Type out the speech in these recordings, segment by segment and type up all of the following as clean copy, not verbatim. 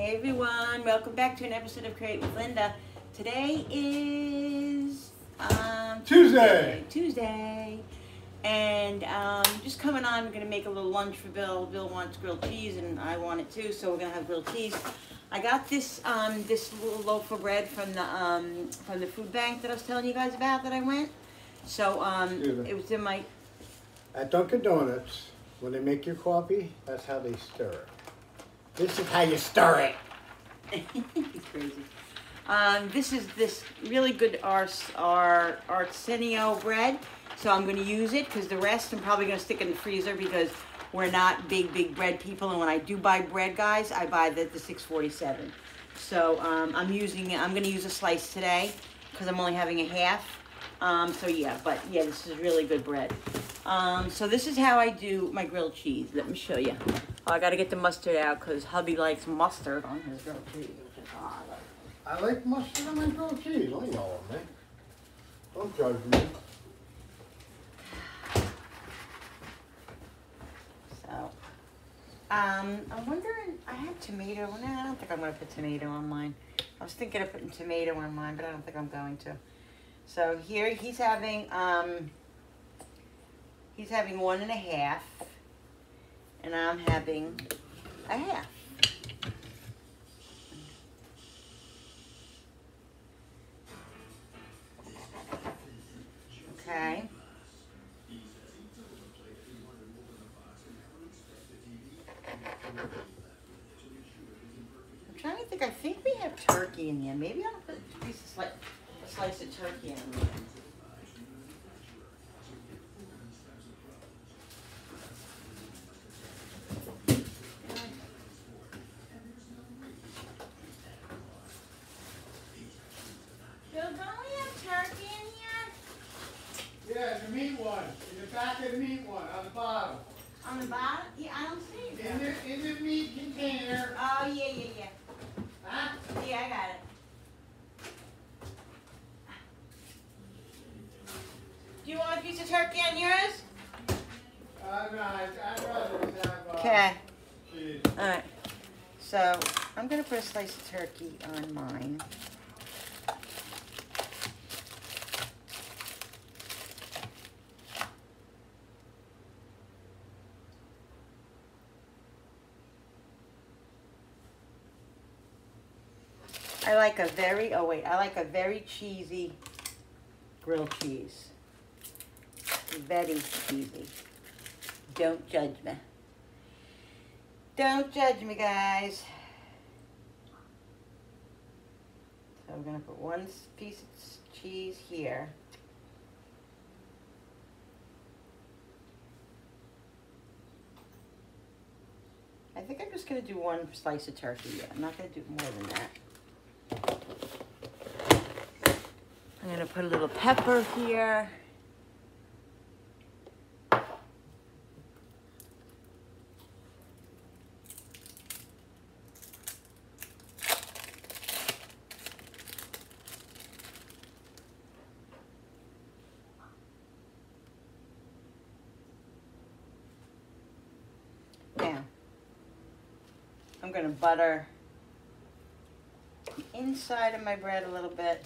Hey everyone, welcome back to an episode of Create with Linda. Today is Tuesday, and just coming on. We're gonna make a little lunch for Bill. Bill wants grilled cheese, and I want it too, so we're gonna have grilled cheese. I got this this little loaf of bread from the food bank that I was telling you guys about that I went. So it was in my. At Dunkin' Donuts, when they make your coffee, that's how they stir it. This is how you stir it. He's crazy. This is this really good Arsenio bread, so I'm going to use it because the rest I'm probably going to stick in the freezer because we're not big bread people, and when I do buy bread, guys, I buy the 647. So I'm going to use a slice today because I'm only having a half. So yeah, but yeah, this is really good bread. So this is how I do my grilled cheese. Let me show you. Oh, I got to get the mustard out because hubby likes mustard on his grilled cheese. Which is I like mustard on my grilled cheese. Don't yell at me. Don't judge me. So, I'm wondering, I have tomato. No, I don't think I'm going to put tomato on mine. I was thinking of putting tomato on mine, but I don't think I'm going to. So here he's having 1.5, and I'm having a half. Okay. I'm trying to think. I think we have turkey in here. Maybe I'll put a slice of turkey in there. Yeah, the meat one. In the back of the meat one, on the bottom. On the bottom? Yeah, I don't see it. In the meat container. Oh, yeah. Huh? Yeah, I got it. Do you want a piece of turkey on yours? No, I'd rather have Okay. cheese. Alright. So, I'm going to put a slice of turkey on mine. I like a very cheesy grilled cheese. Very cheesy. Don't judge me. Don't judge me, guys. So we're going to put one piece of cheese here. I think I'm just going to do one slice of turkey. Yeah, I'm not going to do more than that. I'm going to put a little pepper here. Now, I'm going to butter the inside of my bread a little bit.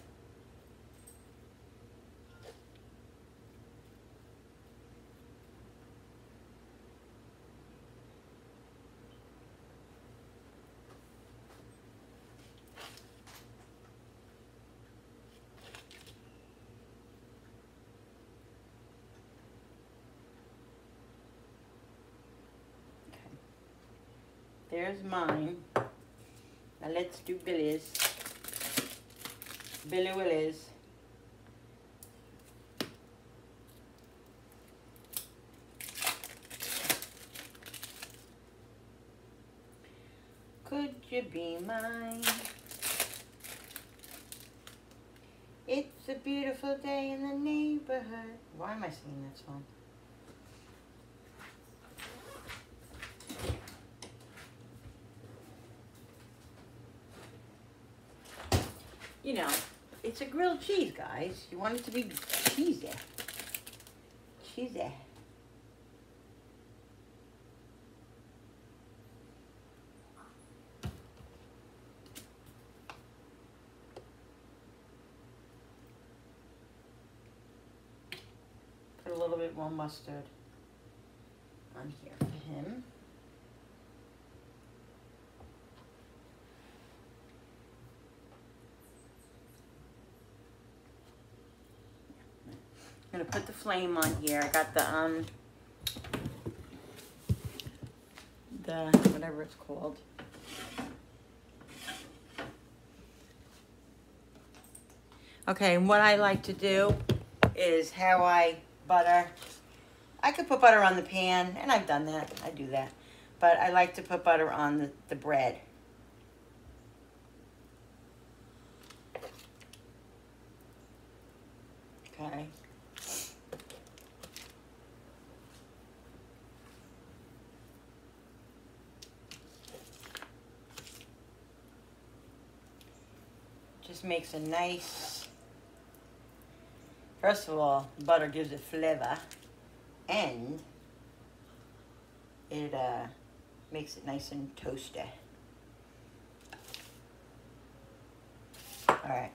There's mine. Now let's do Billy's. Billy Willy's. Could you be mine? It's a beautiful day in the neighborhood. Why am I singing that song? You know, it's a grilled cheese, guys. You want it to be cheesy. Cheesy. bit more mustard on here for him. I'm gonna put the flame on here. I got the whatever it's called. Okay, and what I like to do is how I butter. I could put butter on the pan, and I've done that. I do that. But I like to put butter on the bread. Okay. Just makes a nice, first of all, butter gives it flavor, and it makes it nice and toasty. All right.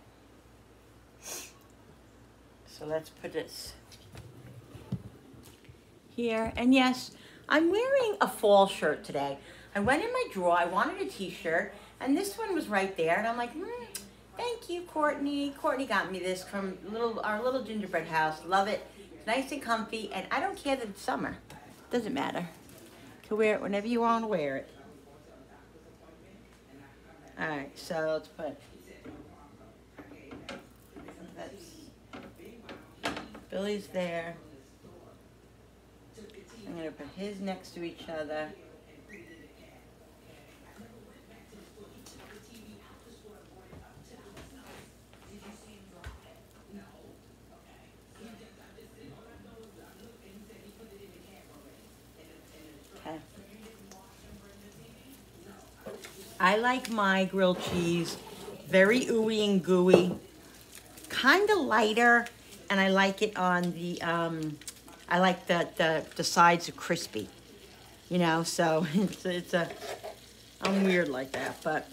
So let's put this here. And yes, I'm wearing a fall shirt today. I went in my drawer, I wanted a t-shirt, and this one was right there, and I'm like, thank you, Courtney. Courtney got me this from our little gingerbread house. Love it. It's nice and comfy, and I don't care that it's summer. Doesn't matter. You can wear it whenever you want to wear it. All right, so let's put Billy's there. I'm gonna put his next to each other. Okay. I like my grilled cheese very ooey and gooey, kind of lighter. And I like it on the, I like the sides are crispy, you know, so I'm weird like that, but.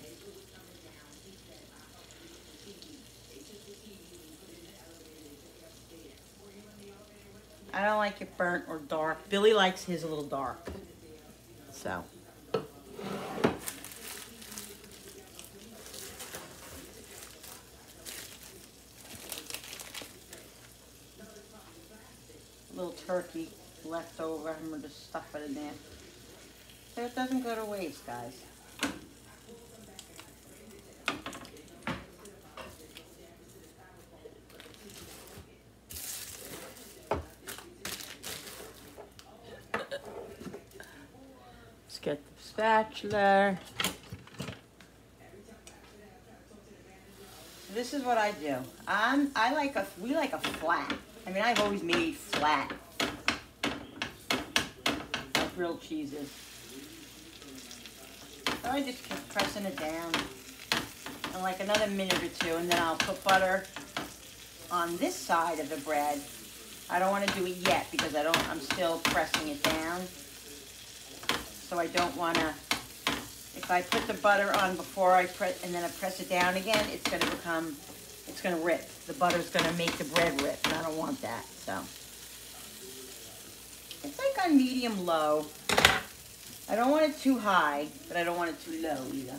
I don't like it burnt or dark. Billy likes his a little dark, so. Little turkey left over. I'm going to just stuff it in there. So it doesn't go to waste, guys. Let's get the spatula. This is what I do. We like a flat. I mean, I've always made flat grilled cheeses. So I just keep pressing it down. And like another minute or two, and then I'll put butter on this side of the bread. I don't want to do it yet because I'm still pressing it down. So I don't want to, if I put the butter on before I press, and then I press it down again, it's going to rip. The butter's going to make the bread rip, and I don't want that, so. It's like on medium low. I don't want it too high, but I don't want it too low either.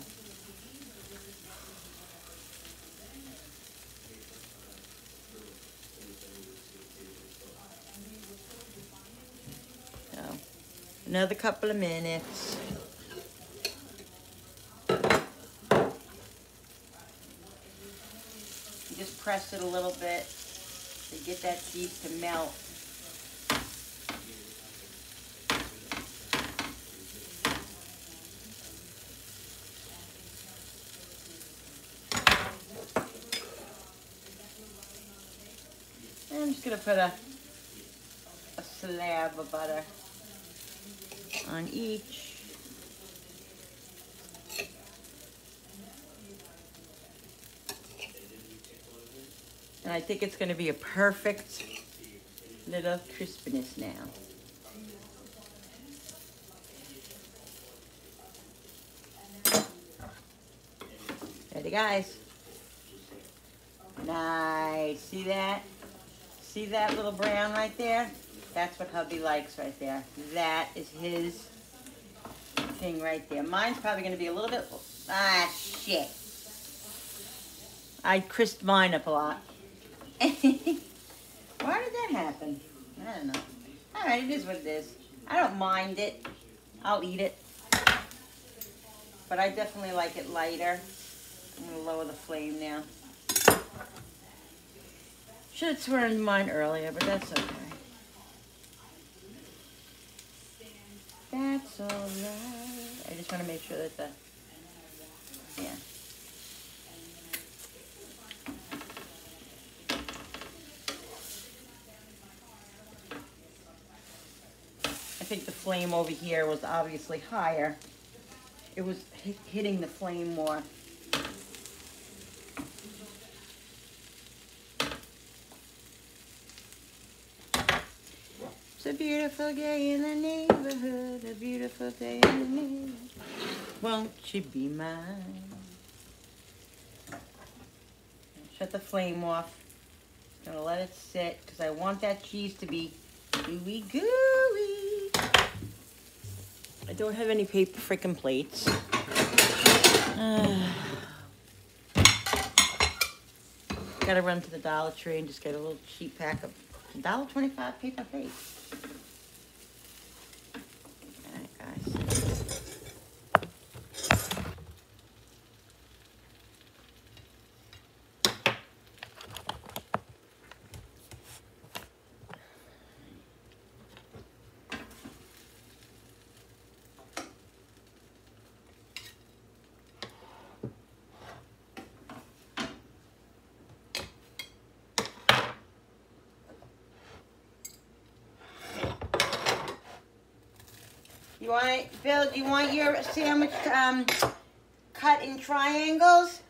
So, another couple of minutes. Just press it a little bit to get that cheese to melt. And I'm just going to put a slab of butter on each. And I think it's going to be a perfect little crispiness now. Ready, guys? Nice. See that? See that little brown right there? That's what hubby likes right there. That is his thing right there. Mine's probably going to be a little bit... Ah, shit. I crisped mine up a lot. Why did that happen? I don't know. All right, it is what it is. I don't mind it. I'll eat it. But I definitely like it lighter. I'm going to lower the flame now. Should have turned mine earlier, but that's okay. That's all right. I just want to make sure that yeah. I think the flame over here was obviously higher. It was hitting the flame more. It's a beautiful day in the neighborhood, a beautiful day in the neighborhood. Won't you be mine? Shut the flame off. Gonna let it sit because I want that cheese to be gooey gooey. I don't have any paper freaking plates. Gotta run to the Dollar Tree and just get a little cheap pack of $1.25 paper plates. Alright, guys. You want it, Bill? Do you want your sandwich cut in triangles?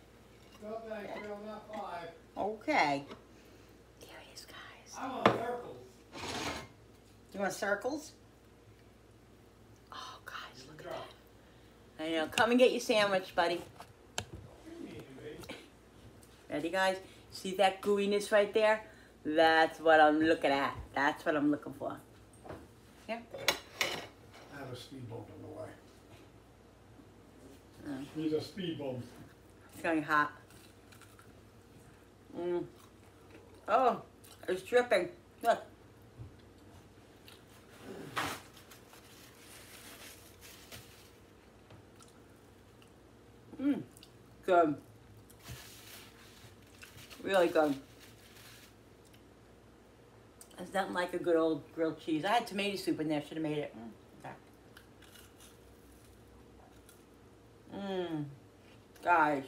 No, thank you, not 5. Okay. There it is, guys. I want circles. You want circles? Oh, guys, look at that. I know. Come and get your sandwich, buddy. Ready, guys? See that gooiness right there? That's what I'm looking at. That's what I'm looking for. Here. I have a speed bump in the way. Oh. These are speed bumps. It's getting hot. Oh, it's dripping. Look. Good. Really good. It's nothing like a good old grilled cheese. I had tomato soup in there. Should have made it. Okay. Guys.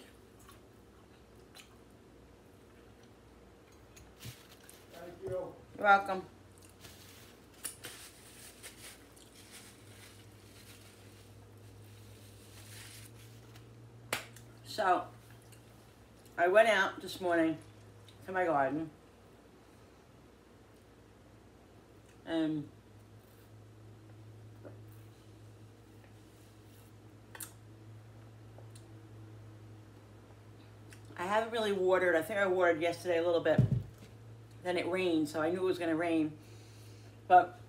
Thank you. You're welcome. So, I went out this morning to my garden. And I haven't really watered. I think I watered yesterday a little bit. Then it rained, so I knew it was going to rain. But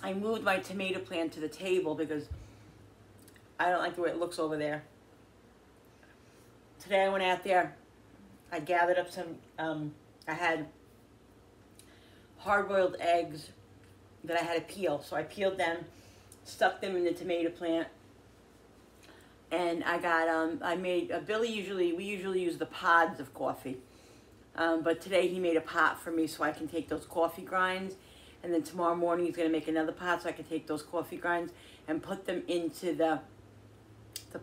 I moved my tomato plant to the table because I don't like the way it looks over there. Today I went out there. I gathered up some, I had hard-boiled eggs that I had to peel. So I peeled them, stuck them in the tomato plant. And I got, I made, we usually use the pods of coffee. But today he made a pot for me so I can take those coffee grinds. And then tomorrow morning he's going to make another pot so I can take those coffee grinds and put them into the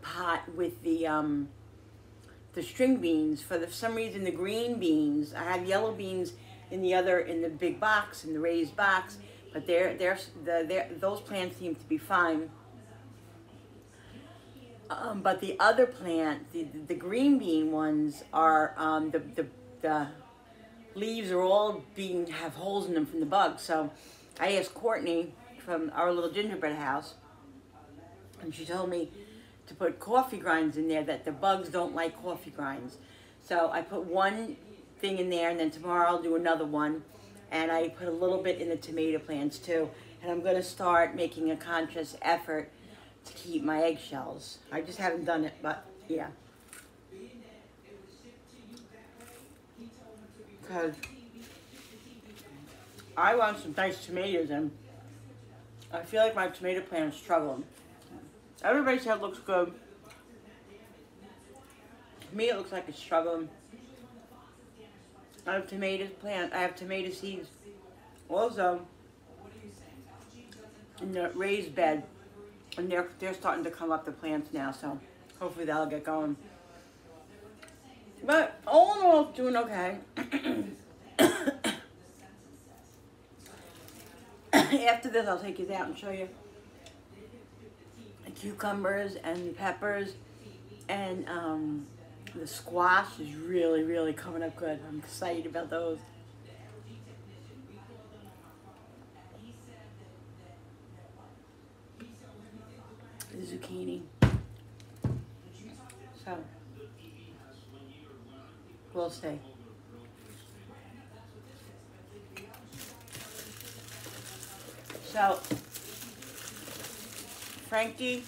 pot with the string beans. For some reason, the green beans, I have yellow beans in the big box, in the raised box. But those plants seem to be fine. But the other plant, the green bean ones, are the leaves are all have holes in them from the bugs. So I asked Courtney from our little gingerbread house, and she told me to put coffee grinds in there, that the bugs don't like coffee grinds. So I put one thing in there, and then tomorrow I'll do another one. and I put a little bit in the tomato plants too. And I'm gonna start making a conscious effort to keep my eggshells. I just haven't done it, but yeah. Because I want some nice tomatoes, and I feel like my tomato plant is struggling. Everybody said it looks good. To me, it looks like it's struggling. I have tomato plant. I have tomato seeds also in the raised bed, and they're starting to come up the plants now. So hopefully that'll get going. But all in all, it's doing okay. After this, I'll take you out and show you the cucumbers and the peppers, and the squash is really, really coming up good. I'm excited about those. The zucchini. So, we'll see. So, Frankie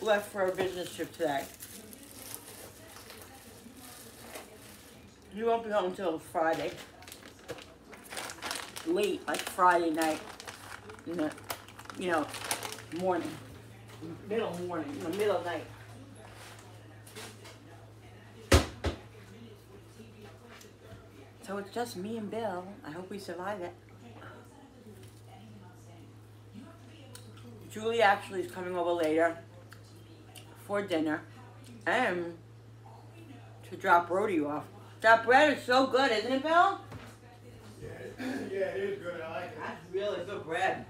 left for a business trip today. He won't be home until Friday. Late, like Friday night. In the, morning. Middle morning, in the middle of night. So it's just me and Bill. I hope we survive it. Julie actually is coming over later for dinner and to drop Brody off. That bread is so good, isn't it, Bill? Yeah, it is good. I like it. That's really good bread.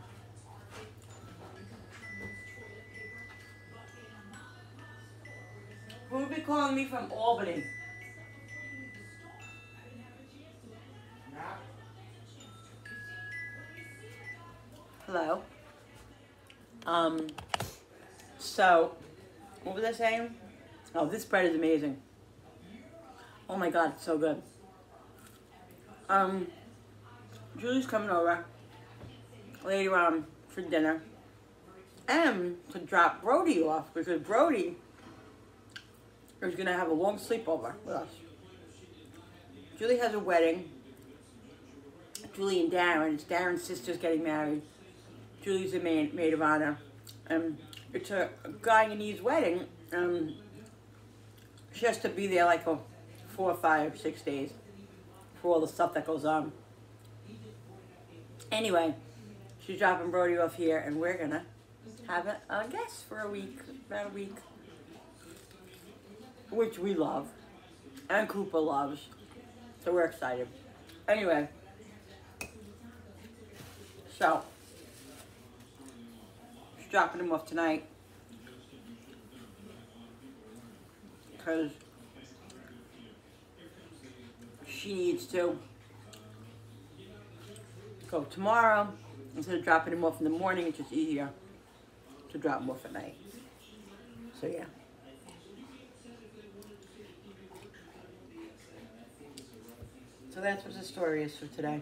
Who would be calling me from Albany? Hello. So, what was I saying? Oh, this bread is amazing. Oh my God, it's so good. Julie's coming over later on for dinner and to drop Brody off because Brody is gonna have a long sleepover with us. Julie has a wedding. Julie and Darren. It's Darren's sister's getting married. Julie's the maid of honor. It's a Guyanese wedding. She has to be there like for 4, 5, 6 days for all the stuff that goes on. Anyway, she's dropping Brody off here, and we're gonna have a guest for a week, about a week, which we love, and Cooper loves, so we're excited. Anyway, so she's dropping him off tonight because she needs to go tomorrow. Instead of dropping him off in the morning, it's just easier to drop him off at night. So yeah. So that's what the story is for today.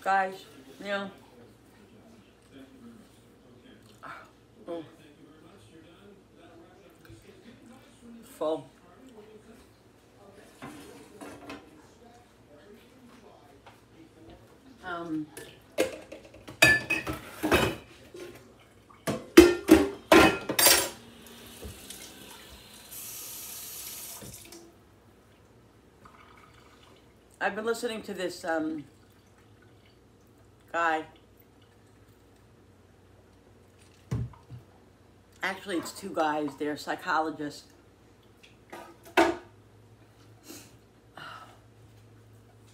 Guys, full. I've been listening to this guy. Actually, it's two guys. They're psychologists.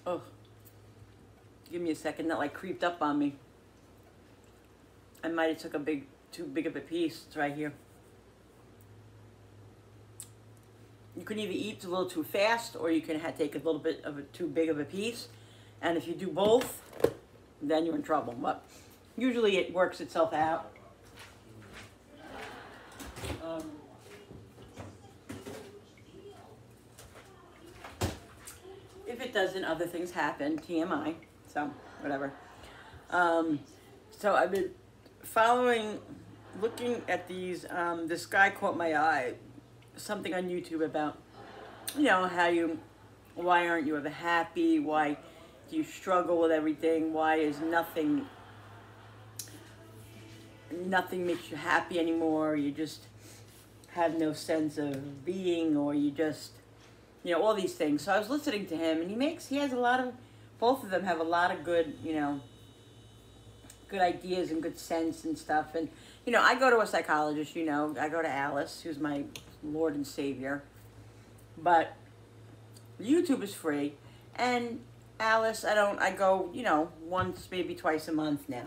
Oh, give me a second. That like creeped up on me. I might have took too big of a piece. It's right here. You can either eat a little too fast, or you can take a little bit of too big of a piece. And if you do both, then you're in trouble. But usually it works itself out. it doesn't, other things happen, TMI, so whatever. So I've been looking at these, this guy caught my eye, something on YouTube about, you know, why aren't you ever happy? Why do you struggle with everything? Why is nothing makes you happy anymore? You just have no sense of being, or you just, you know, all these things. So I was listening to him, and he has a lot of, both of them have a lot of good, you know, good ideas and good sense and stuff. And, you know, I go to a psychologist, you know, I go to Alice, who's my Lord and Savior. But YouTube is free, and Alice, I go, you know, once, maybe twice a month now,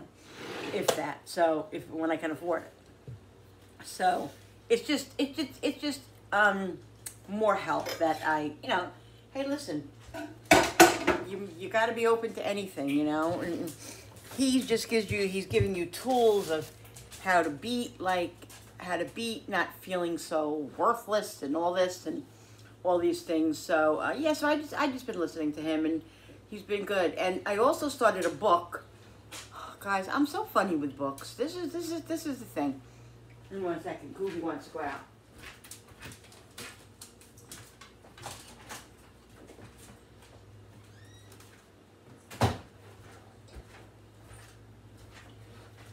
if that. So when I can afford it. So it's just more help that you know, hey, listen, you got to be open to anything, you know. And he's giving you tools of how to beat, not feeling so worthless and all this and all these things. So yeah, so I just been listening to him, and he's been good. And I also started a book. Oh, guys, I'm so funny with books. This is the thing. In 1 second, Gooby wants to go out.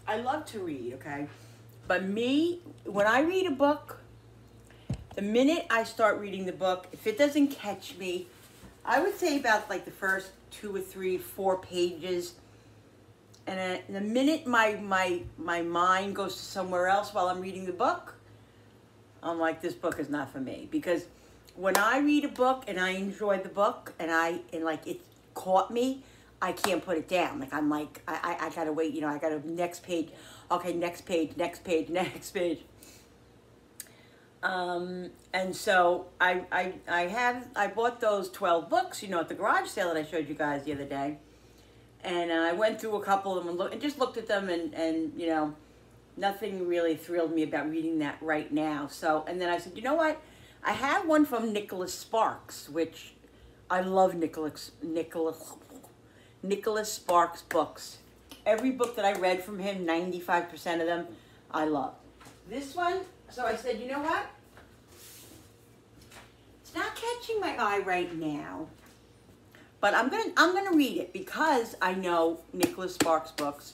I love to read, okay? But me, when I read a book, the minute I start reading the book, if it doesn't catch me, I would say about like the first 2 or 3, 4 pages. And the minute my mind goes to somewhere else while I'm reading the book, I'm like, this book is not for me. Because when I read a book and I enjoy the book and like it caught me, I can't put it down. Like I'm like, I gotta wait, you know, I gotta next page. Okay, next page. And so I bought those 12 books, you know, at the garage sale that I showed you guys the other day. And I went through a couple of them and just looked at them, and you know, nothing really thrilled me about reading that right now. So, and then I said, you know what? I have one from Nicholas Sparks, which I love Nicholas Sparks books. Every book that I read from him, 95% of them, I love. This one, so I said, you know what? It's not catching my eye right now, but I'm gonna read it because I know Nicholas Sparks books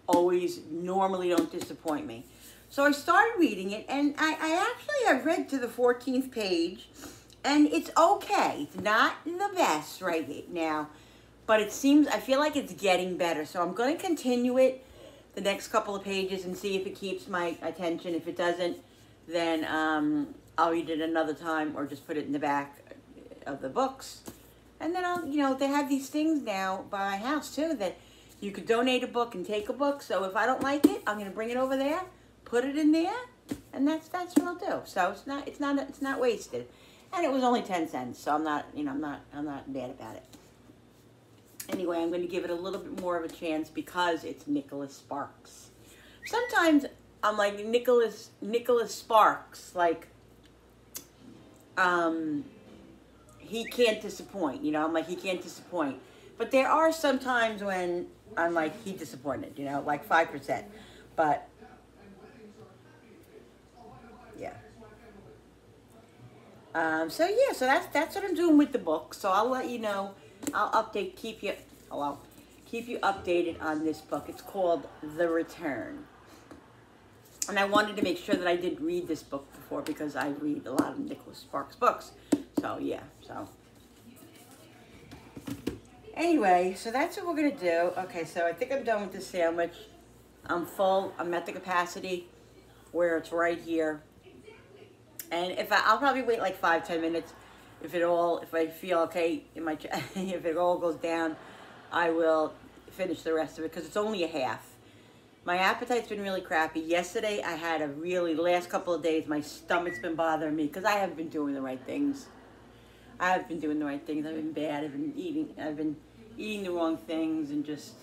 normally don't disappoint me. So I started reading it, and I read to the 14th page, and it's okay. It's not the best right now, but I feel like it's getting better. So I'm going to continue it the next couple of pages and see if it keeps my attention. If it doesn't, then I'll read it another time or just put it in the back of the books. And then you know, they have these things now by my house too that you could donate a book and take a book. So if I don't like it, I'm going to bring it over there, put it in there, and that's what I'll do. So it's not wasted. And it was only 10 cents, so I'm not bad about it. Anyway, I'm going to give it a little bit more of a chance because it's Nicholas Sparks. Sometimes I'm like Nicholas Sparks, like he can't disappoint, you know. I'm like, he can't disappoint. But there are some times when I'm like, he disappointed, you know, like 5%. But yeah. So yeah, so that's what I'm doing with the book. So I'll let you know. I'll keep you updated on this book. It's called The Return. And I wanted to make sure that I did read this book before because I read a lot of Nicholas Sparks books. So yeah, so. Anyway, so that's what we're gonna do. Okay, so I think I'm done with this sandwich. I'm full, I'm at the capacity where it's right here. And I'll probably wait like 5-10 minutes. If I feel okay if it all goes down, I will finish the rest of it because it's only a half. My appetite's been really crappy. Yesterday I had last couple of days, my stomach's been bothering me because I haven't been doing the right things. I've been bad. I've been eating the wrong things and just,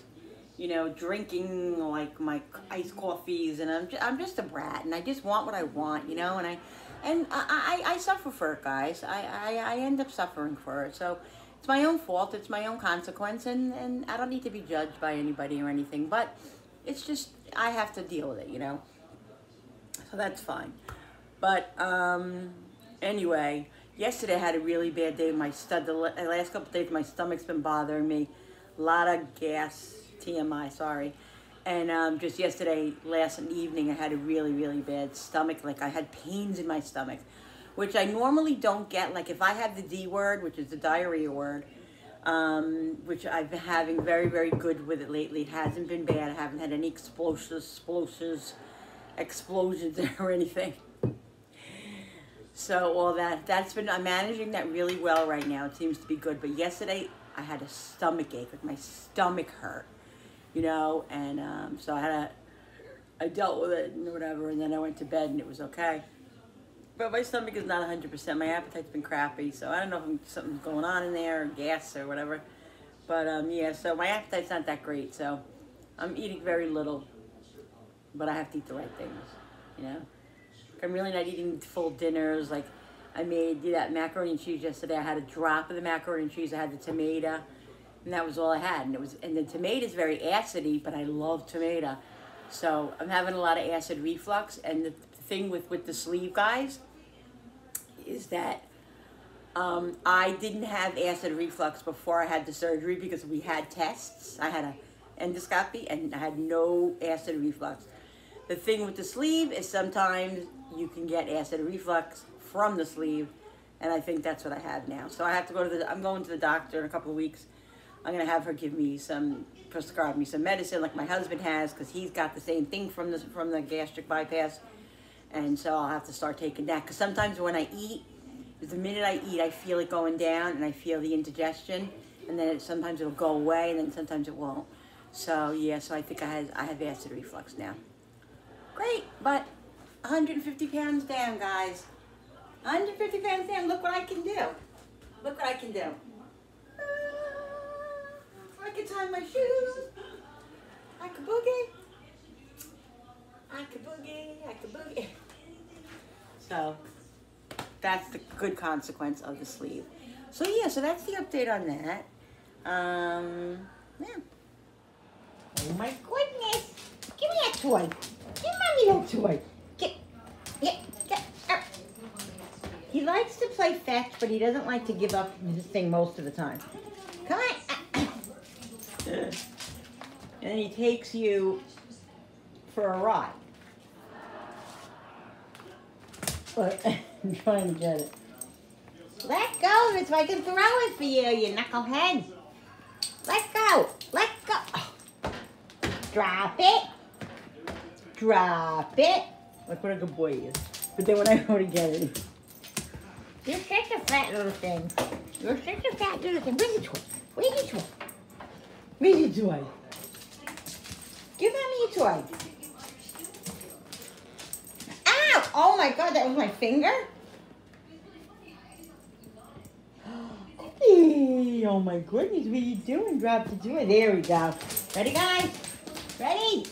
you know, drinking like my iced coffees, and I'm just a brat, and I just want what I want, you know, and I suffer for it, guys. I end up suffering for it. So it's my own fault. It's my own consequence, and I don't need to be judged by anybody or anything. But it's just I have to deal with it, you know. So that's fine. But anyway, yesterday I had a really bad day. The last couple of days, my stomach's been bothering me. A lot of gas, TMI, sorry. And just yesterday, last evening, I had a really, really bad stomach. Like I had pains in my stomach, which I normally don't get. Like if I have the D word, which is the diarrhea word, which I've been having very, very good with it lately. It hasn't been bad. I haven't had any explosions or anything. So all I'm managing that really well right now. It seems to be good. But yesterday I had a stomach ache, like my stomach hurt, you know, and so I dealt with it and whatever, and then I went to bed and it was okay. But my stomach is not 100%. My appetite's been crappy, so I don't know if something's going on in there, or gas or whatever. But yeah, so my appetite's not that great, so I'm eating very little. But I have to eat the right things, you know. I'm really not eating full dinners. Like I made that macaroni and cheese yesterday. I had a drop of the macaroni and cheese. I had the tomato, and that was all I had. And the tomato is very acidy, but I love tomato. So I'm having a lot of acid reflux. And the thing with the sleeve, guys, is that I didn't have acid reflux before I had the surgery because we had tests. I had an endoscopy and I had no acid reflux. The thing with the sleeve is sometimes you can get acid reflux from the sleeve, and I think that's what I have now. So I have to go to I'm going to the doctor in a couple of weeks. I'm going to have her prescribe me some medicine like my husband has, because he's got the same thing from the gastric bypass. And so I'll have to start taking that, because sometimes when I eat, the minute I eat, I feel it going down, and I feel the indigestion, and then sometimes it'll go away, and then sometimes it won't. So yeah, so I think I have acid reflux now. Great, but 150 pounds down, guys. 150 pounds down. Look what I can do. Look what I can do. I can tie my shoes. I can boogie. I can boogie. I can boogie. So that's the good consequence of the sleeve. So yeah, so that's the update on that. Yeah. Oh my goodness. Give me that toy. Give mommy that toy. Get. He likes to play fetch, but he doesn't like to give up his thing most of the time. Come on. And he takes you for a ride. But I'm trying to get it. Let go of it so I can throw it for you, you knucklehead. Let go. Let go. Oh. Drop it. Drop it. Look what a good boy he is. But then when I go to get it, you're such a fat little thing. You're such a fat little thing. Where's your toy? Where's your toy? Where's your toy? Give mommy your toy. Ow! Oh my God, that was my finger? Oh my goodness, what are you doing? Drop the toy. There we go. Ready, guys? Ready?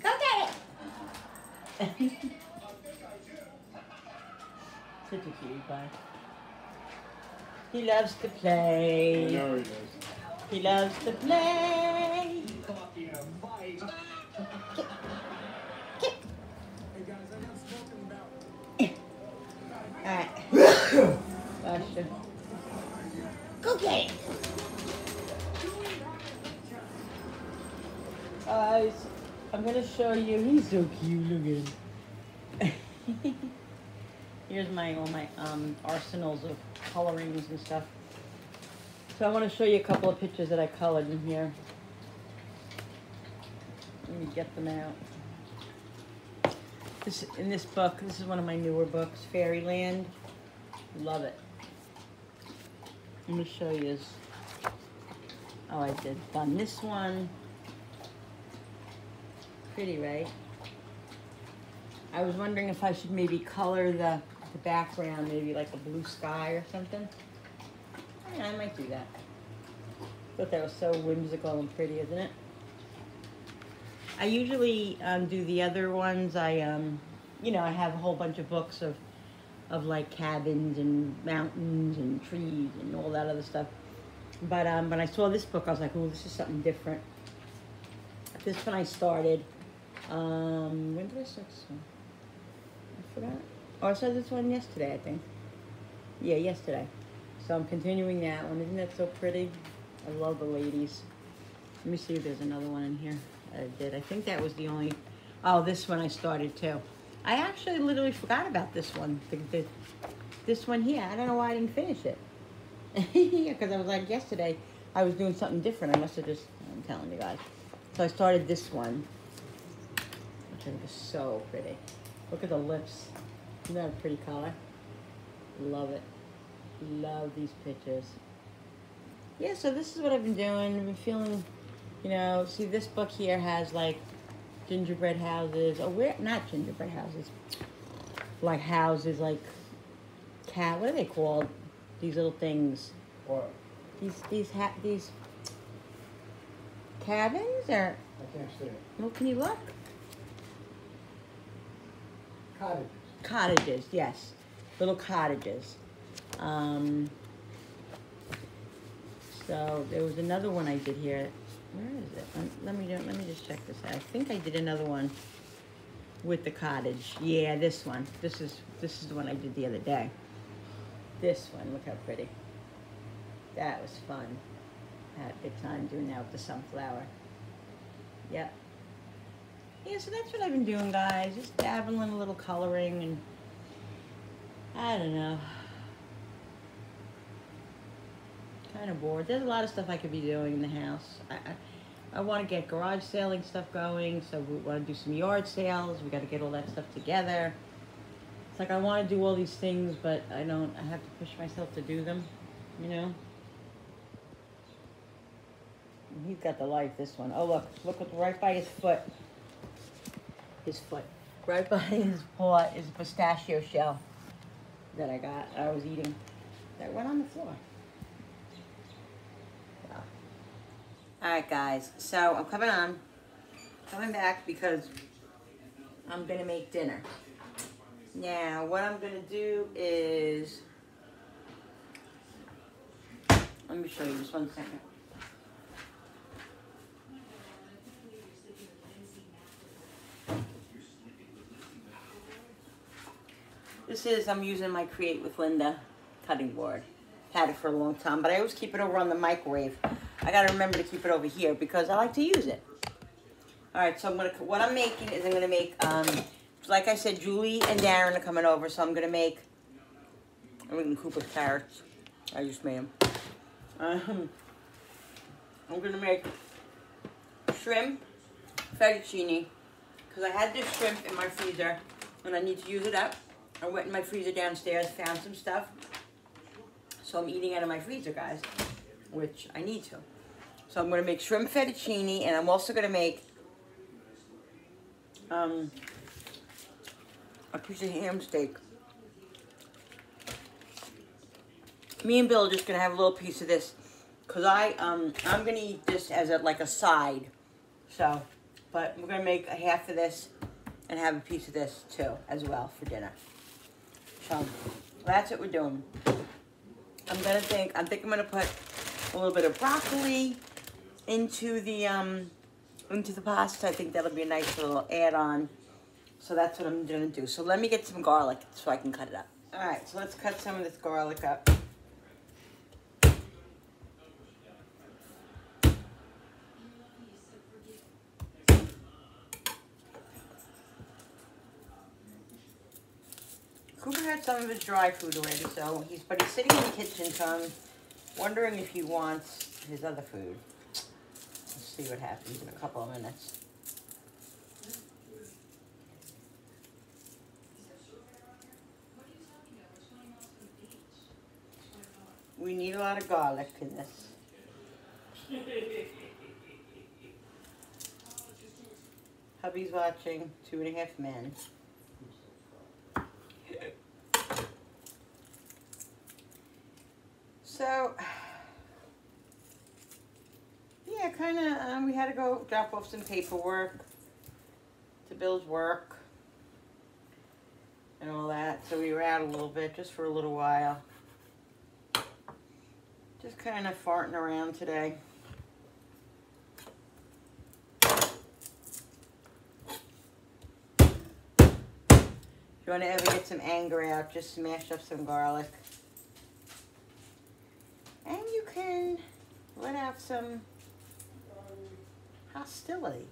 Go get it. Such a cutie pie. He loves to play. I know he does. He loves to play. Alright. Gotcha. Go get it. Guys, I'm gonna show you. He's so cute. Look at him. Here's all my arsenals of colorings and stuff. So I want to show you a couple of pictures that I colored in here. Let me get them out. In this book, this is one of my newer books, Fairyland. Love it. Let me show you this. Oh, I done this one. Pretty, right? I was wondering if I should maybe color the background, maybe like a blue sky or something. Yeah, I might do that. Thought that was so whimsical and pretty, isn't it? I usually do the other ones. I have a whole bunch of books of of like cabins and mountains and trees and all that other stuff. But when I saw this book, I was like, oh, this is something different. This one I started. When did I start this one? I forgot. Oh, I started this one yesterday, I think. Yeah, yesterday. So I'm continuing that one. Isn't that so pretty? I love the ladies. Let me see if there's another one in here that I did. I think that was the only... Oh, this one I started too. I actually literally forgot about this one. This one here. I don't know why I didn't finish it. Yeah, because I was like, yesterday I was doing something different. I must have just... I'm telling you guys. So I started this one, which I think is so pretty. Look at the lips. Isn't that a pretty color? Love it. Love these pictures. Yeah, so this is what I've been doing. I've been feeling, you know, see this book here has like gingerbread houses. Oh, we're not gingerbread houses. Like houses, like what are they called? These little things. What? These cabins or? I can't see it. Well, can you look? Cottages. Cottages, yes, little cottages. So there was another one I did here. Where is it? Let me just check this out. I think I did another one with the cottage. Yeah, this one. This is the one I did the other day. This one, look how pretty. That was fun. I had a good time doing that with the sunflower. Yep. Yeah, so that's what I've been doing, guys. Just dabbling a little coloring and I don't know. Kind of bored. There's a lot of stuff I could be doing in the house. I want to get garage sailing stuff going, so we want to do some yard sales. We got to get all that stuff together. It's like I want to do all these things, but I don't. I have to push myself to do them, you know. And he's got the life. This one. Oh look right by his foot. His foot. Right by his paw is a pistachio shell that I was eating. That went on the floor. Wow. Alright guys, so I'm coming back because I'm gonna make dinner. Now what I'm gonna do is, let me show you just 1 second. This is, I'm using my Create with Linda cutting board. Had it for a long time, but I always keep it over on the microwave. I gotta remember to keep it over here because I like to use it. All right, so what I'm making is I'm gonna make, like I said, Julie and Darren are coming over, so I'm gonna make, I'm gonna cook with carrots. I just made them. I'm gonna make shrimp fettuccine because I had this shrimp in my freezer and I need to use it up. I went in my freezer downstairs, found some stuff. So I'm eating out of my freezer, guys, which I need to. So I'm going to make shrimp fettuccine, and I'm also going to make a piece of ham steak. Me and Bill are just going to have a little piece of this, because I'm going to eat this as like a side. So, but we're going to make a half of this and have a piece of this too, as well, for dinner. So that's what we're doing. I'm thinking I'm gonna put a little bit of broccoli into the pasta. I think that'll be a nice little add-on. So that's what I'm gonna do. So let me get some garlic so I can cut it up. All right, so let's cut some of this garlic up. Cooper had some of his dry food already, so but he's sitting in the kitchen, so I'm wondering if he wants his other food. Let's see what happens in a couple of minutes. We need a lot of garlic in this. Hubby's watching 2.5 Men. So, yeah, kind of, we had to go drop off some paperwork to Bill's work. and all that. So we were out a little bit, just for a little while. Just kind of farting around today. If you want to ever get some anger out, just smash up some garlic. And you can let out some hostility.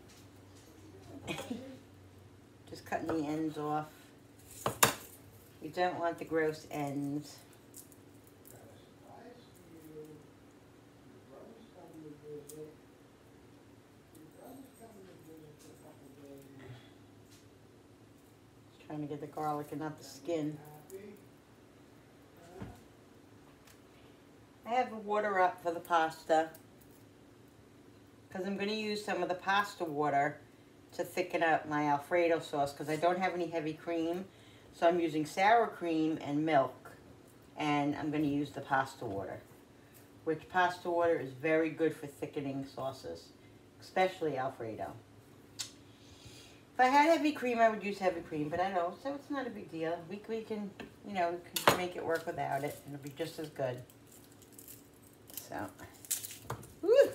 Just cutting the ends off. You don't want the gross ends. Just trying to get the garlic and not the skin. I have the water up for the pasta because I'm going to use some of the pasta water to thicken up my Alfredo sauce because I don't have any heavy cream. So I'm using sour cream and milk, and I'm going to use the pasta water, which pasta water is very good for thickening sauces, especially Alfredo. If I had heavy cream, I would use heavy cream, but I don't, so it's not a big deal. We can, you know, we can make it work without it, and it'll be just as good. So, woo!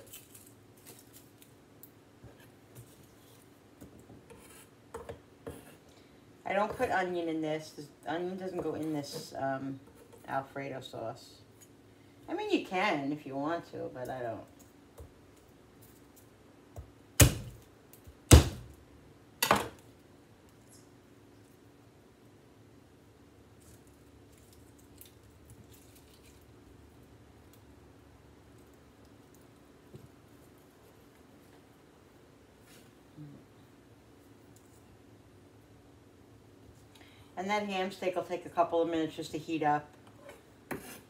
I don't put onion in this. Onion doesn't go in this Alfredo sauce. I mean, you can if you want to, but I don't. And that ham steak will take a couple of minutes just to heat up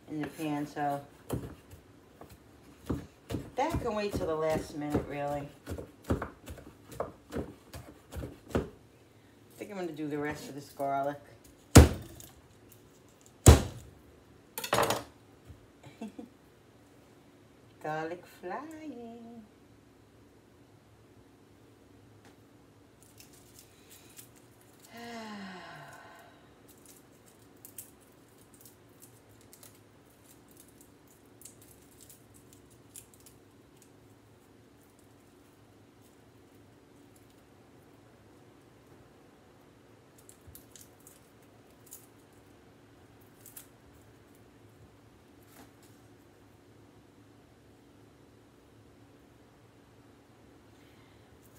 in the pan, so that can wait till the last minute, really. I think I'm going to do the rest of this garlic. Garlic flying.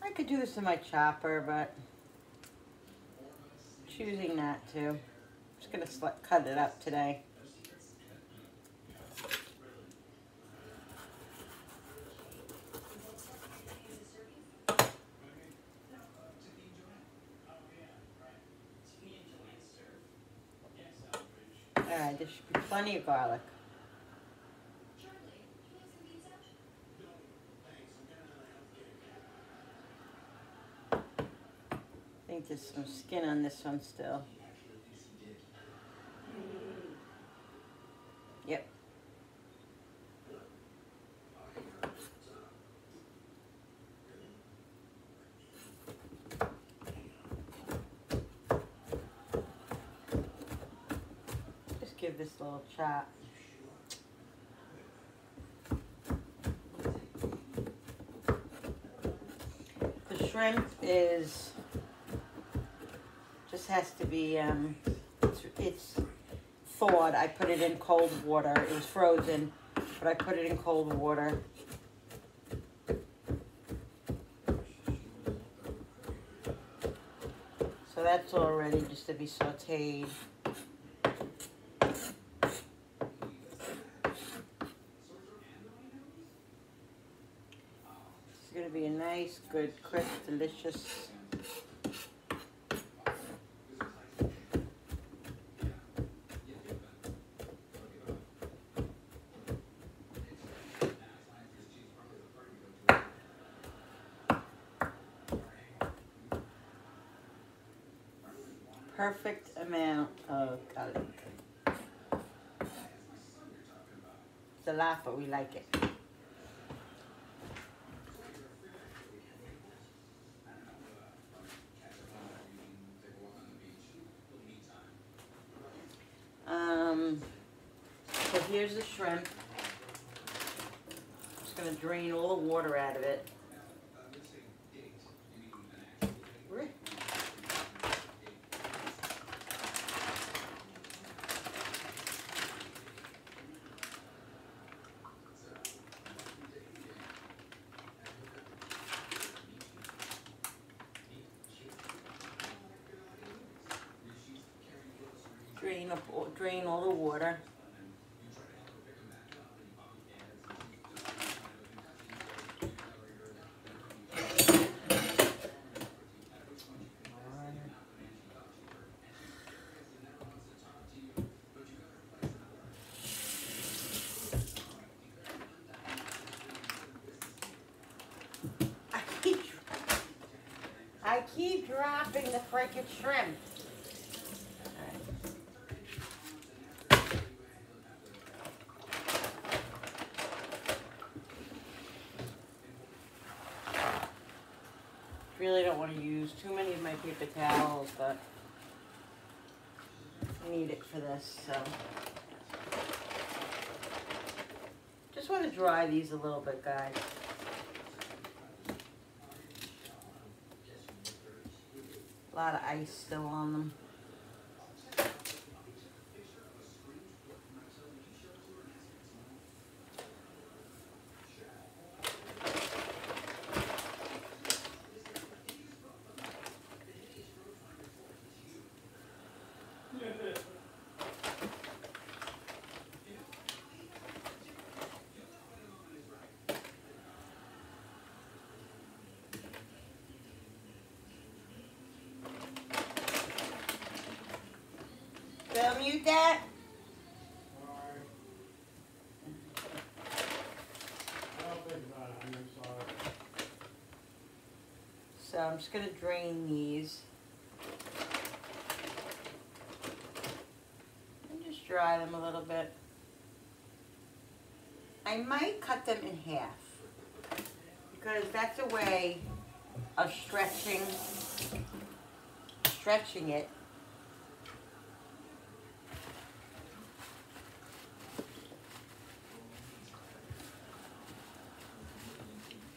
I could do this in my chopper, but choosing not to. I'm just going to cut it up today. Alright, there should be plenty of garlic. I think there's some skin on this one still. Yep. Just give this a little chop. The shrimp is just has to be it's thawed. I put it in cold water. It was frozen, but I put it in cold water. So that's all ready just to be sauteed. It's going to be a nice, good, crisp, delicious. Perfect amount of garlic. It's a lot, but we like it. here's the shrimp. Just gonna drain all the water out of it. Drain all the water. I keep dropping the freaking shrimp. Really don't want to use too many of my paper towels, but I need it for this, so. Just want to dry these a little bit, guys. A lot of ice still on them. Bill, mute that. So I'm just going to drain these. And just dry them a little bit. I might cut them in half, because that's a way of stretching it.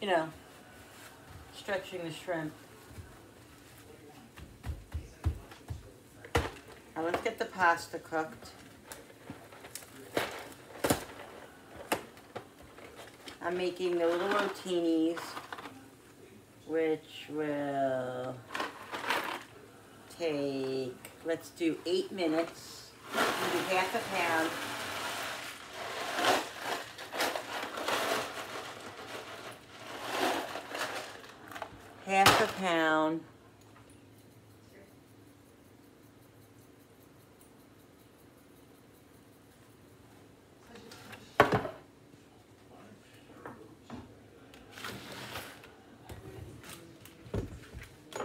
You know, stretching the shrimp. Now let's get the pasta cooked. I'm making the little rotinis, which will take, let's do 8 minutes. We'll do half a pound. Half a pound.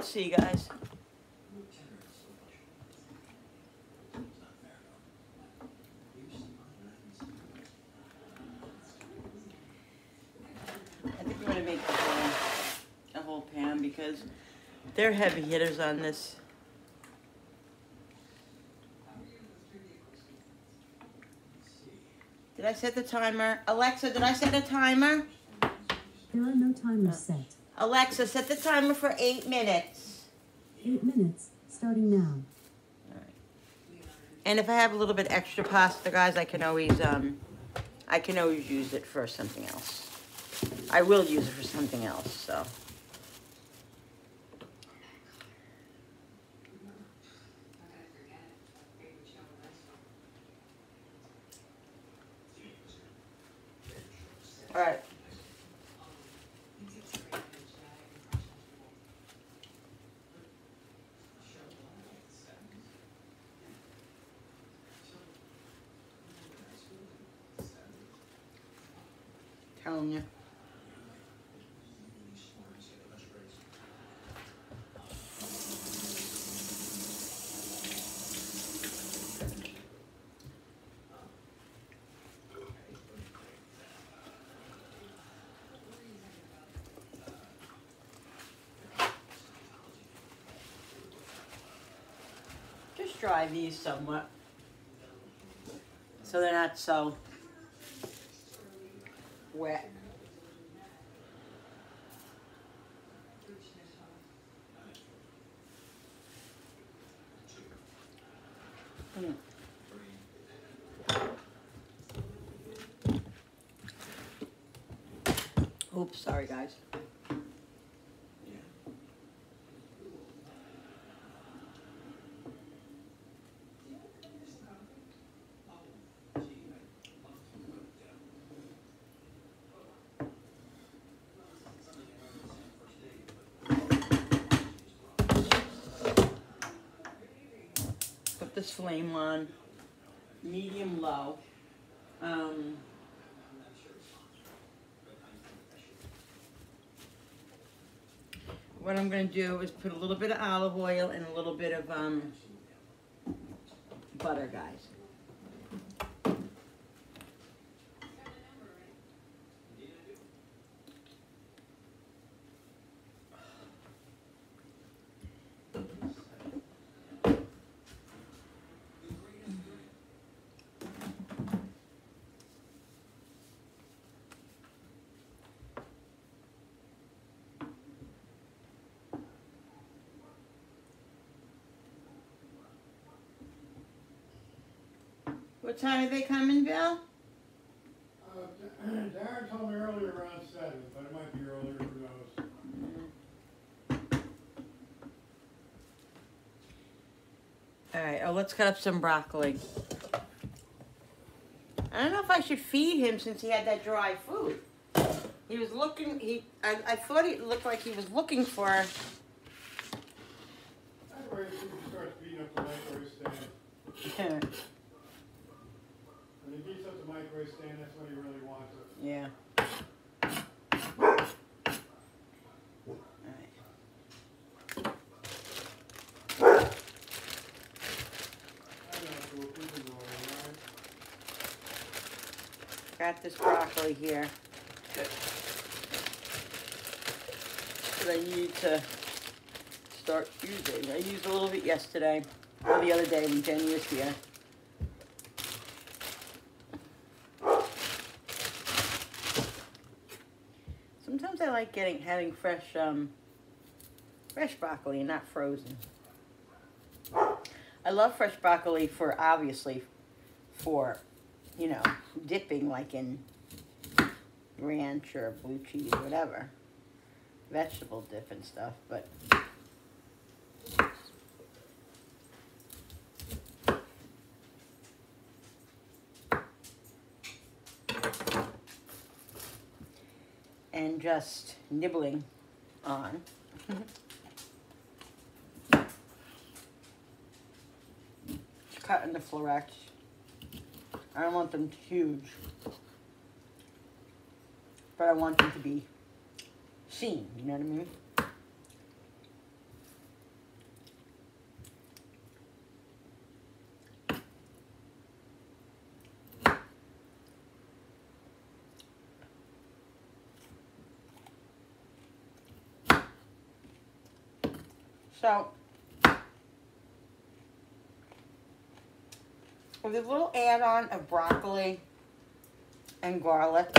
See you guys. I think I'm going to make a whole pan because they're heavy hitters on this. Did I set the timer? Alexa, did I set a timer? There are no timers set. Alexa, set the timer for 8 minutes. 8 minutes, starting now. All right. And if I have a little bit extra pasta, guys, I can always use it for something else. I will use it for something else, so. All right. Telling you. Just dry these somewhat so they're not so wet. Mm. Oops, sorry guys. Put this flame on medium low. What I'm going to do is put a little bit of olive oil and a little bit of butter, guys. What time are they coming, Bill? Darren told me earlier around 7, but it might be earlier, who knows? Alright, let's cut up some broccoli. I don't know if I should feed him since he had that dry food. He was looking, I thought he looked like he was looking for... I'd wait until he starts beating up the microwave stand. When he beats up the microwave stand, that's when he really wants it. Yeah. Got this broccoli here that I need to start using. I used a little bit yesterday, or the other day when Jenny was here. Sometimes I like having fresh broccoli and not frozen. I love fresh broccoli for, obviously, for, you know, dipping like in ranch or blue cheese or whatever. Vegetable dip and stuff, but and just nibbling on. Cut into florets. I don't want them huge, but I want them to be seen, you know what I mean? So, with a little add-on of broccoli and garlic,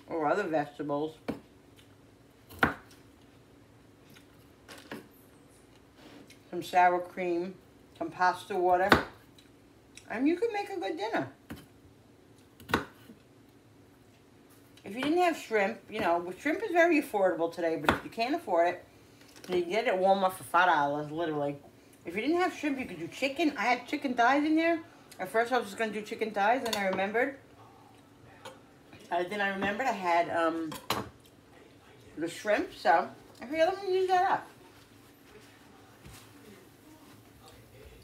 or other vegetables, some sour cream, some pasta water, and you can make a good dinner. If you didn't have shrimp, you know, shrimp is very affordable today, but if you can't afford it, you can get it at Walmart for $5, literally. If you didn't have shrimp, you could do chicken. I had chicken thighs in there. At first, I was just going to do chicken thighs, and I remembered. Then I remembered I had the shrimp, so I figured let me use that up.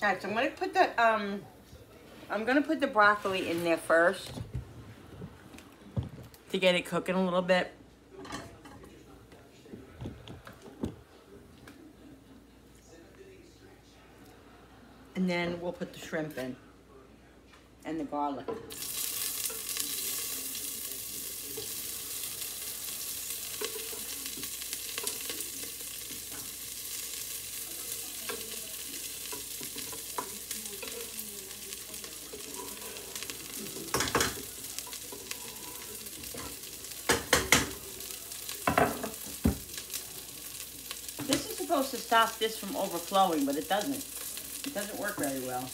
All right, so I'm going to put the broccoli in there first to get it cooking a little bit. And then we'll put the shrimp in and the garlic. supposed to stop this from overflowing, but it doesn't. It doesn't work very well.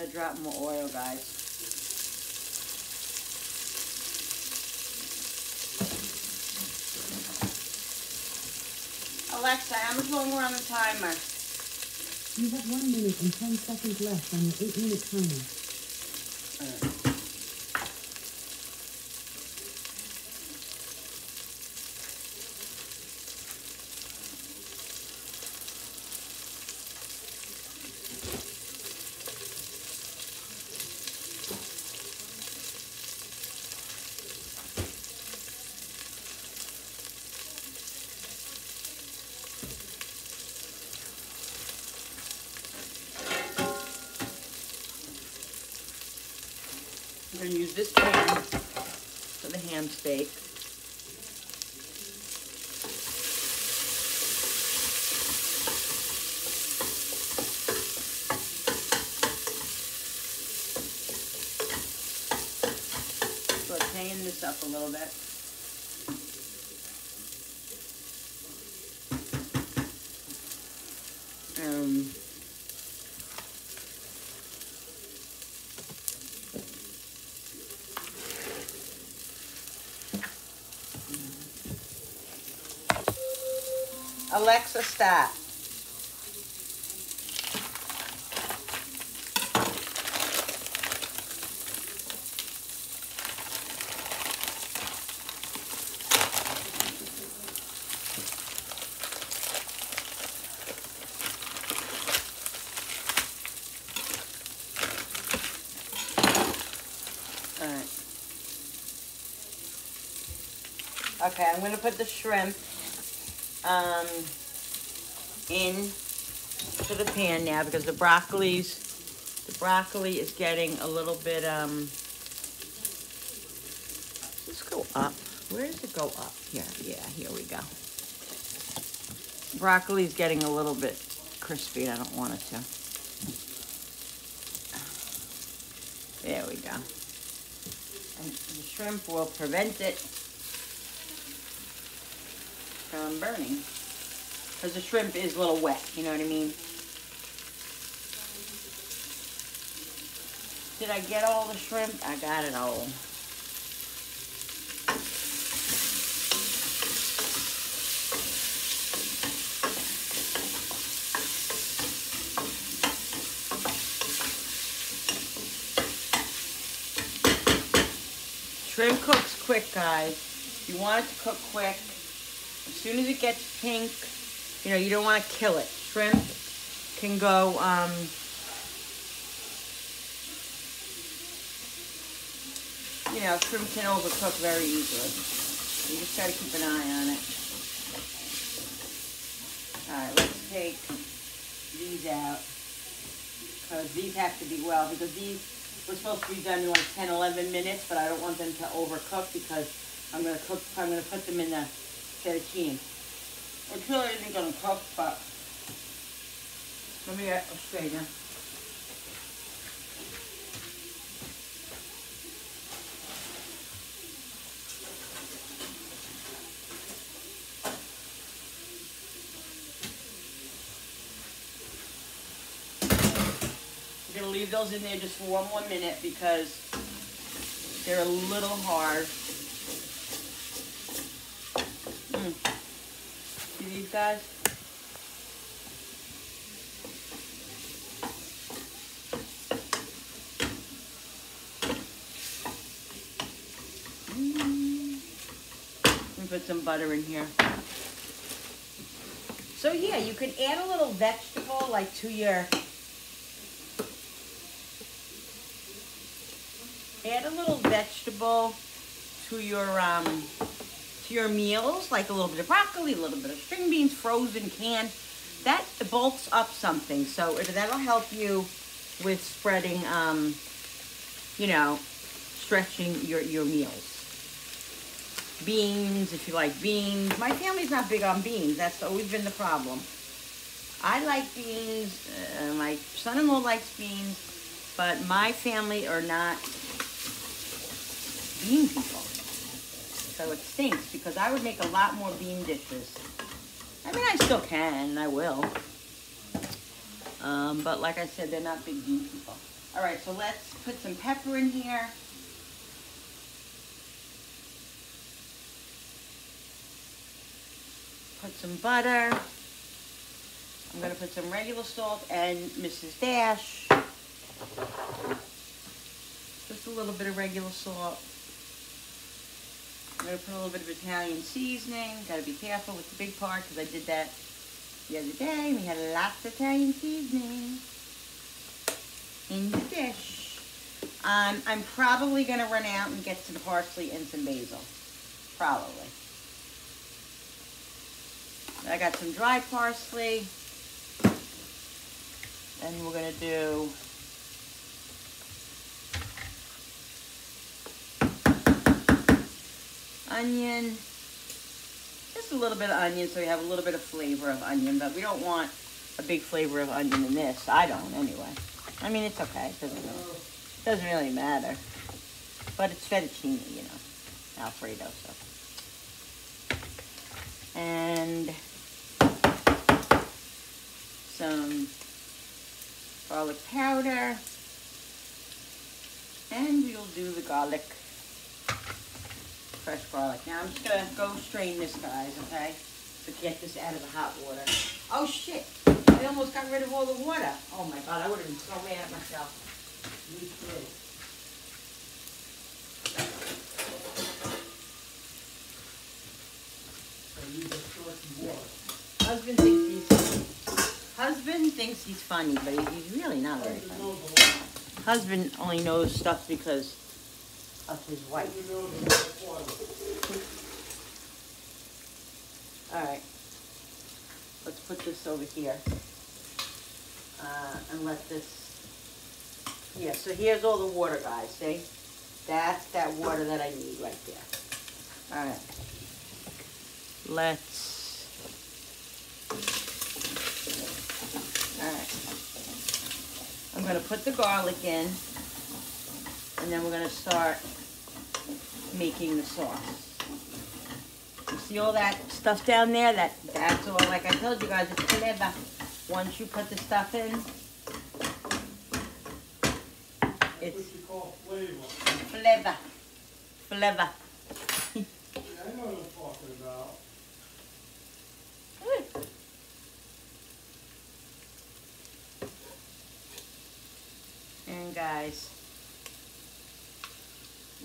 A drop more oil, guys. Alexa, how much longer on the timer? You have 1 minute and 10 seconds left on your 8-minute timer. I'm going to use this pan for the ham steak. Sauteing this up a little bit. Alexa, stop. All right. Okay, I'm going to put the shrimp in to the pan now because the broccoli is getting a little bit let's go up. Where does it go up? Here, yeah, here we go. Broccoli is getting a little bit crispy. I don't want it to. There we go. And the shrimp will prevent it from burning. Because the shrimp is a little wet, you know what I mean? Did I get all the shrimp? I got it all. Shrimp cooks quick, guys. You want it to cook quick. As soon as it gets pink, you know, you don't want to kill it. Shrimp can go, you know, shrimp can overcook very easily. You just got to keep an eye on it. All right, let's take these out. Because these have to be well, because these were supposed to be done in like 10, 11 minutes, but I don't want them to overcook because I'm going to put them in the fettuccine. It really isn't going to cook, but let me get a strainer. I'm going to leave those in there just for 1 more minute because they're a little hard. See these guys? Let me put some butter in here. So yeah, you can add a little vegetable like to your meals, like a little bit of broccoli, a little bit of string beans, frozen, canned. That bulks up something, so that'll help you with spreading, you know, stretching your meals. beans, if you like beans. My family's not big on beans. That's always been the problem. I like beans. My son-in-law likes beans, but my family are not bean people. So it stinks because I would make a lot more bean dishes. I mean, I still can, and I will. But like I said, they're not big bean people. All right, so let's put some pepper in here. Put some butter. I'm gonna put some regular salt and Mrs. Dash. Just a little bit of regular salt. I'm gonna put a little bit of Italian seasoning. Gotta be careful with the big part because I did that the other day. We had lots of Italian seasoning in the dish. I'm probably gonna run out and get some parsley and some basil. Probably. I got some dry parsley. And we're gonna do onion. Just a little bit of onion so we have a little bit of flavor of onion, but we don't want a big flavor of onion in this. I don't anyway. I mean, it's okay. It doesn't really matter. But it's fettuccine, you know, Alfredo, so. And some garlic powder, and we'll do the garlic, fresh garlic. Now I'm just gonna go strain this, guys, okay? To get this out of the hot water. Oh shit, I almost got rid of all the water. Oh my God, I would have been so mad at myself. Me too. Husband thinks he's funny, but he's really not very funny. Husband only knows stuff because of his wife. Alright. Let's put this over here. And let this... Yeah, so here's all the water, guys, see? That's that water that I need right there. Alright. Let's... Alright. I'm going to put the garlic in, and then we're going to start making the sauce. You see all that stuff down there? That's all, like I told you guys, it's flavor. Once you put the stuff in, it's what you call flavor. Flavor. Flavor. Yeah, I know what I'm talking about. And guys,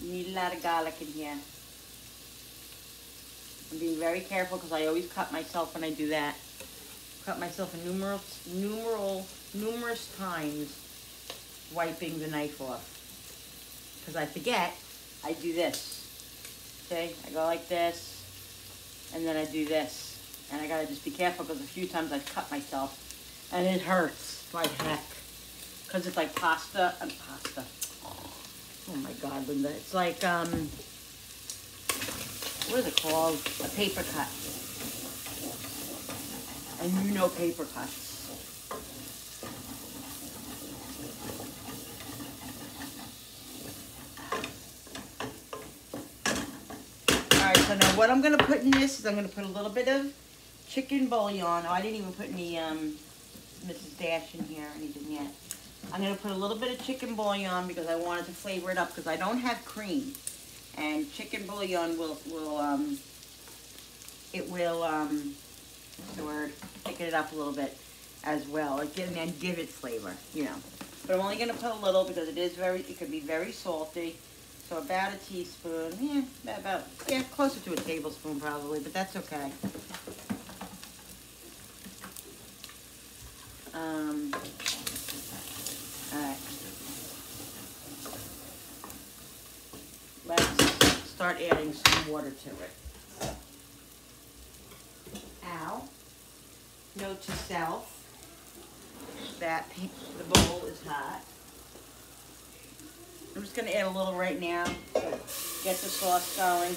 you need a lot of garlic in here. I'm being very careful because I always cut myself when I do that. Cut myself numerous times wiping the knife off. Because I forget, I do this. Okay, I go like this, and then I do this. And I gotta just be careful because a few times I've cut myself, and it hurts like heck. Because it's like pasta and pasta. Oh my God, Linda. It's like, what is it called? A paper cut. And you know paper cuts. Alright, so now what I'm going to put in this is I'm going to put a little bit of chicken bouillon. Oh, I didn't even put any Mrs. Dash in here or anything yet. I'm going to put a little bit of chicken bouillon because I wanted to flavor it up because I don't have cream. And chicken bouillon will what's the word? Thicken it up a little bit as well. And give it flavor, you know. But I'm only going to put a little because it could be very salty. So about a teaspoon, closer to a tablespoon probably, but that's okay. Alright. Let's start adding some water to it. Ow. Note to self that the bowl is hot. I'm just going to add a little right now to get the sauce going.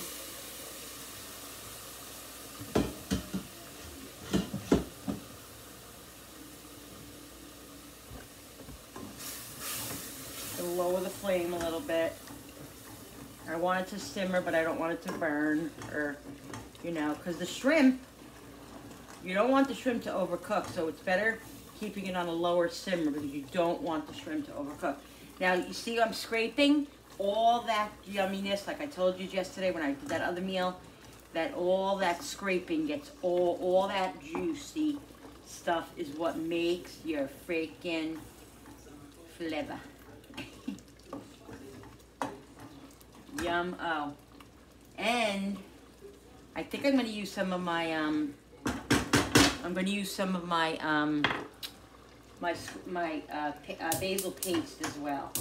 want it to simmer, but I don't want it to burn, or, you know, because the shrimp, you don't want the shrimp to overcook, so it's better keeping it on a lower simmer because you don't want the shrimp to overcook. Now, you see I'm scraping all that yumminess, like I told you yesterday when I did that other meal, that all that scraping gets all that juicy stuff is what makes your freaking flavor. Yum, oh. And I think I'm gonna use some of my, basil paste as well.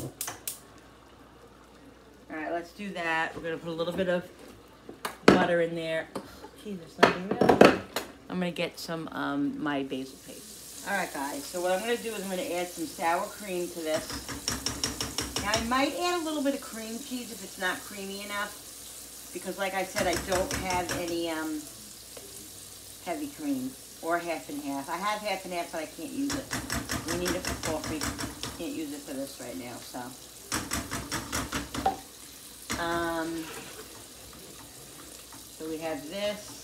All right, let's do that. We're gonna put a little bit of butter in there. Jesus, I'm gonna get some my basil paste. All right, guys. So what I'm gonna do is I'm gonna add some sour cream to this. Now I might add a little bit of cream cheese if it's not creamy enough, because like I said, I don't have any heavy cream or half and half. I have half and half, but I can't use it. We need it for coffee. Can't use it for this right now. So we have this.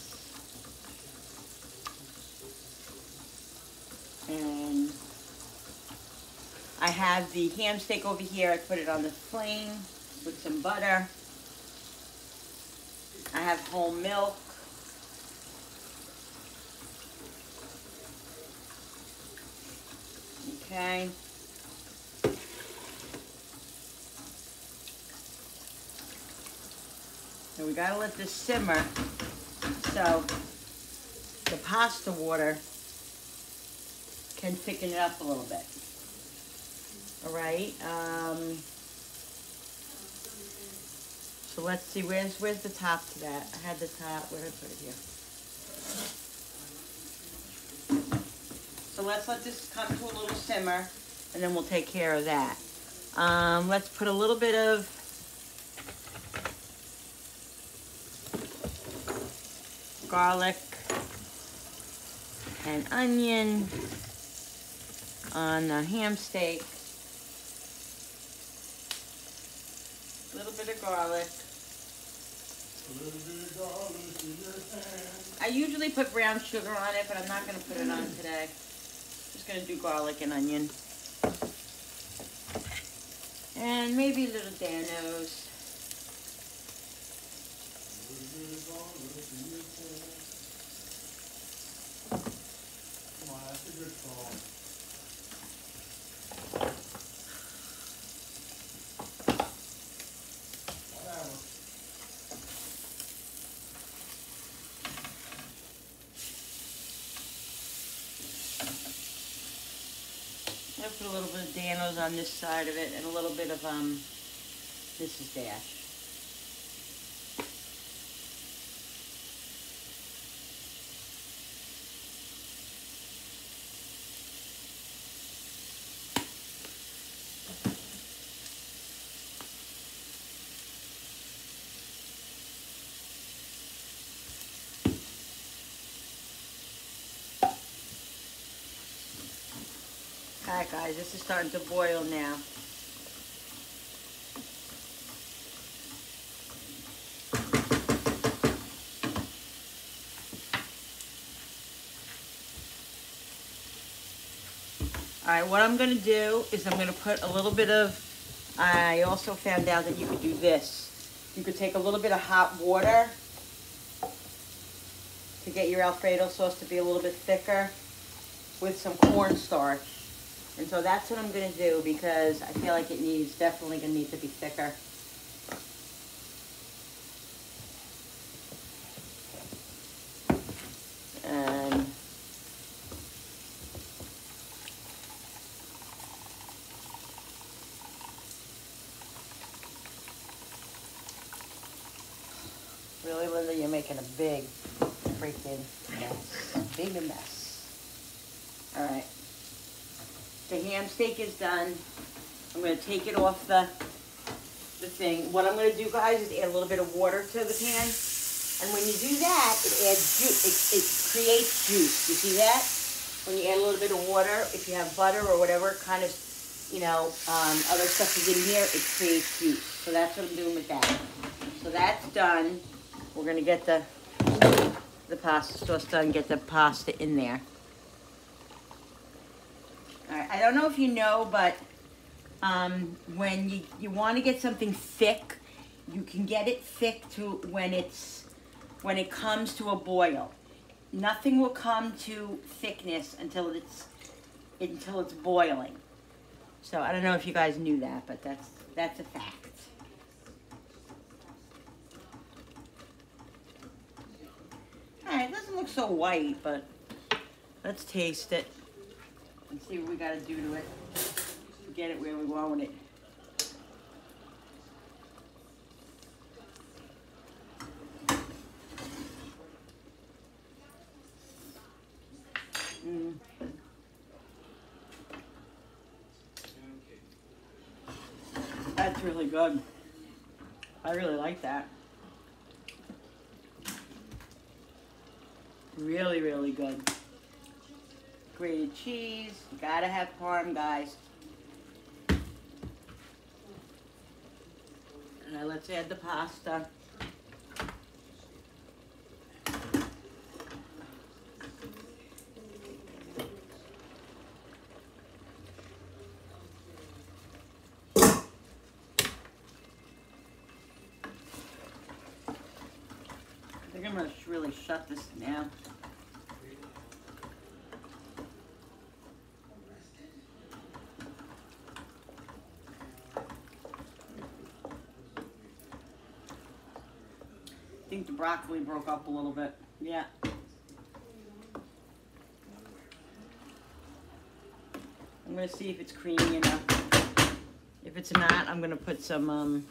And I have the ham steak over here. I put it on the flame with some butter. I have whole milk. Okay. So we gotta let this simmer so the pasta water can thicken it up a little bit. All right. So let's see, where's the top to that? I had the top. Where did I put it here? So let's let this come to a little simmer, and then we'll take care of that. Let's put a little bit of garlic and onion on the ham steak. A little bit of garlic. A little bit of garlic in your hand. I usually put brown sugar on it, but I'm not going to put it on today. Just going to do garlic and onion. And maybe a little Danos. A little bit of garlic in your hand. Come on, that's a good song. Whatever. I'll put a little bit of Danos on this side of it, and a little bit of this is Dash. Alright guys, this is starting to boil now. Alright, what I'm going to do is I'm going to put a little bit of, I also found out that you could do this. You could take a little bit of hot water to get your Alfredo sauce to be a little bit thicker with some cornstarch. And so that's what I'm going to do because I feel like it needs, definitely going to need to be thicker. And really, Linda, you're making a big freaking mess. Big mess. All right. The ham steak is done. I'm going to take it off the thing. What I'm going to do, guys, is add a little bit of water to the pan. And when you do that, it adds juice. It creates juice. You see that? When you add a little bit of water, if you have butter or whatever kind of, you know, other stuff is in here, it creates juice. So that's what I'm doing with that. So that's done. We're gonna get the pasta sauce done, get the pasta in there. All right, I don't know if you know, but when you want to get something thick, you can get it thick to when it comes to a boil. Nothing will come to thickness until it's boiling. So I don't know if you guys knew that, but that's a fact. Alright, it doesn't look so white, but let's taste it and see what we gotta do to it to get it where we want it. That's really good. I really like that. Really, really good. Grated cheese. You gotta have parm, guys. Now let's add the pasta. I think I'm gonna really shut this down. I think the broccoli broke up a little bit. Yeah. I'm gonna see if it's creamy enough. If it's not, I'm gonna put some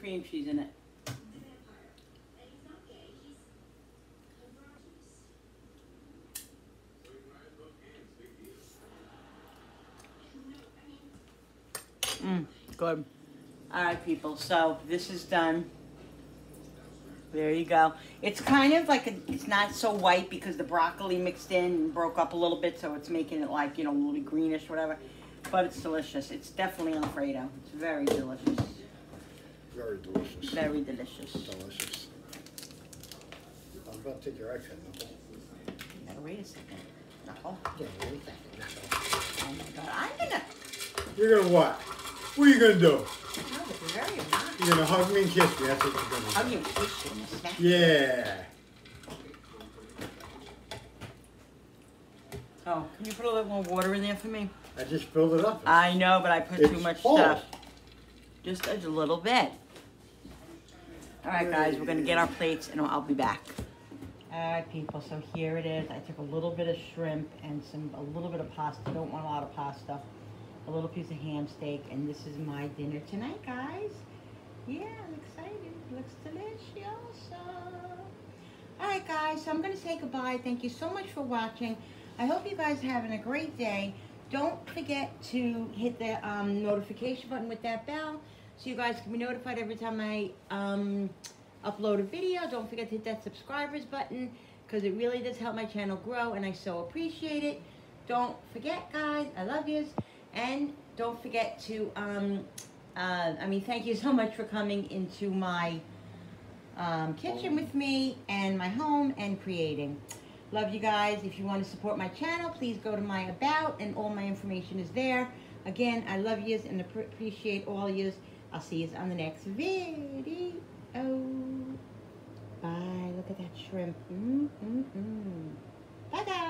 cream cheese in it. Good. All right, people, so this is done. There you go. It's kind of like, it's not so white because the broccoli mixed in and broke up a little bit, so it's making it like, you know, a little bit greenish, whatever. But it's delicious. It's definitely Alfredo. It's very delicious. Very delicious. Very delicious. Delicious. I'm about to take your iPad, Nicole. Now, wait a second. No. Yeah, wait a second, Nicole. Oh my God. I'm gonna. You're gonna what? What are you gonna do? No, but you're very obnoxious. You're gonna hug me and kiss me. That's what you're gonna do. I'm gonna kiss you in the snack. Yeah. Oh, can you put a little more water in there for me? I just filled it up. I know, but I put too It's much full. stuff. Just a little bit. All right, guys, we're gonna get our plates and I'll be back. All right, people, so here it is. I took a little bit of shrimp and a little bit of pasta. Don't want a lot of pasta. A little piece of ham steak, and this is my dinner tonight, guys. Yeah, I'm excited. It looks delicious. All right, guys, so I'm gonna say goodbye. Thank you so much for watching. I hope you guys are having a great day. Don't forget to hit the notification button with that bell so you guys can be notified every time I upload a video. Don't forget to hit that subscribers button because it really does help my channel grow and I so appreciate it. Don't forget, guys, I love yous. And don't forget to, thank you so much for coming into my kitchen with me and my home and creating. Love you guys. If you want to support my channel, please go to my About and all my information is there. Again, I love yous and appreciate all yous. I'll see yous on the next video. Bye. Look at that shrimp. Bye, guys.